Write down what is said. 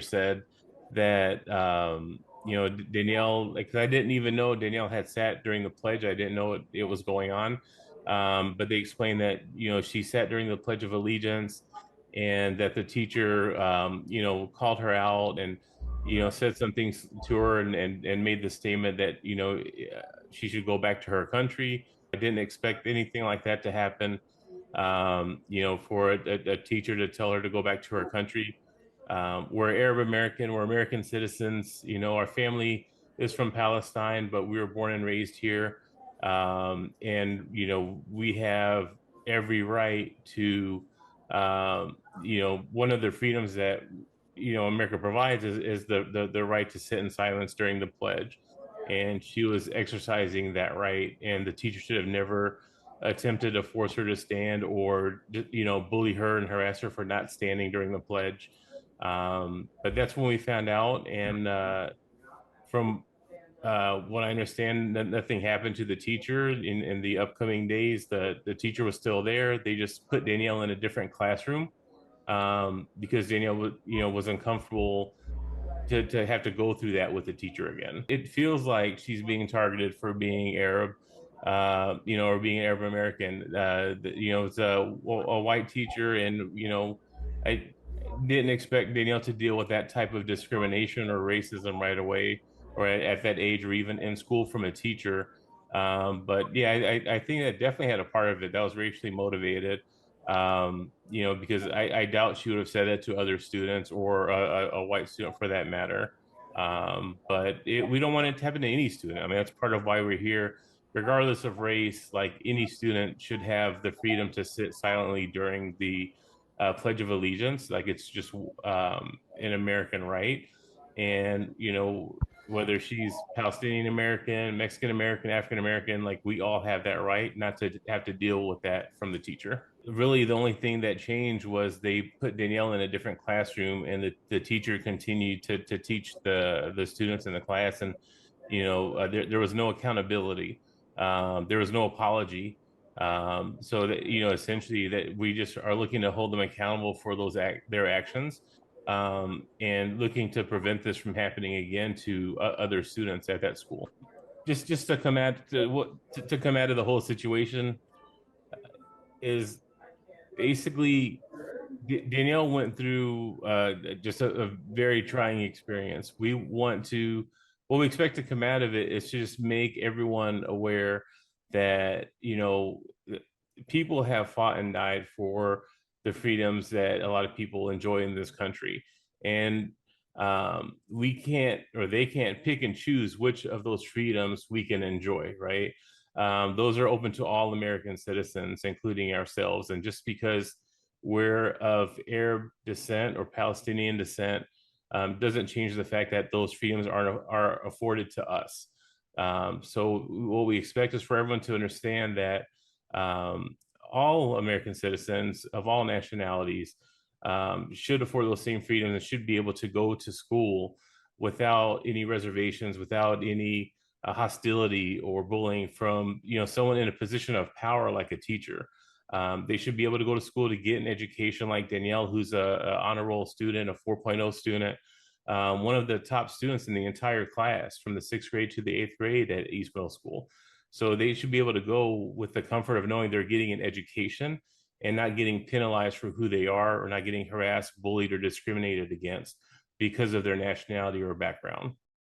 said that Danielle, like, 'cause I didn't even know Danielle had sat during the pledge. I didn't know it was going on. But they explained that she sat during the Pledge of Allegiance, and that the teacher called her out and said some things to her, and made the statement that she should go back to her country. I didn't expect anything like that to happen. For a teacher to tell her to go back to her country. We're Arab American, we're American citizens. Our family is from Palestine, but we were born and raised here. And we have every right to, one of the freedoms that America provides is the right to sit in silence during the pledge. And she was exercising that right, and the teacher should have never attempted to force her to stand, or bully her and harass her for not standing during the pledge. But that's when we found out, and from what I understand, nothing happened to the teacher in the upcoming days. The teacher was still there. They just put Danielle in a different classroom, because Danielle was uncomfortable to have to go through that with the teacher again. It feels like she's being targeted for being Arab, or being Arab American. It's a white teacher, and I didn't expect Danielle to deal with that type of discrimination or racism right away, or at that age, or even in school from a teacher. But yeah, I think that definitely had a part of it. That was racially motivated. Because I doubt she would have said that to other students, or a white student for that matter. But we don't want it to happen to any student. I mean, that's part of why we're here. Regardless of race, like, any student should have the freedom to sit silently during the Pledge of Allegiance. Like, it's just an American right. And whether she's Palestinian American, Mexican American, African American, like, we all have that right not to have to deal with that from the teacher. Really, the only thing that changed was they put Danielle in a different classroom, and the teacher continued to teach the students in the class. And there was no accountability. There was no apology. So that essentially, that we just are looking to hold them accountable for their actions, and looking to prevent this from happening again to other students at that school. Just to come to come out of the whole situation is basically, Danielle went through just a very trying experience. What we expect to come out of it is to just make everyone aware that people have fought and died for the freedoms that a lot of people enjoy in this country. And we can't, or they can't, pick and choose which of those freedoms we can enjoy, right? Those are open to all American citizens, including ourselves. And just because we're of Arab descent or Palestinian descent, doesn't change the fact that those freedoms are afforded to us. So what we expect is for everyone to understand that all American citizens of all nationalities should afford those same freedoms, and should be able to go to school without any reservations, without any hostility or bullying from someone in a position of power like a teacher. They should be able to go to school to get an education, like Danielle, who's a honor roll student, a 4.0 student, one of the top students in the entire class from the 6th grade to the 8th grade at East Middle School. So they should be able to go with the comfort of knowing they're getting an education, and not getting penalized for who they are, or not getting harassed, bullied, or discriminated against because of their nationality or background.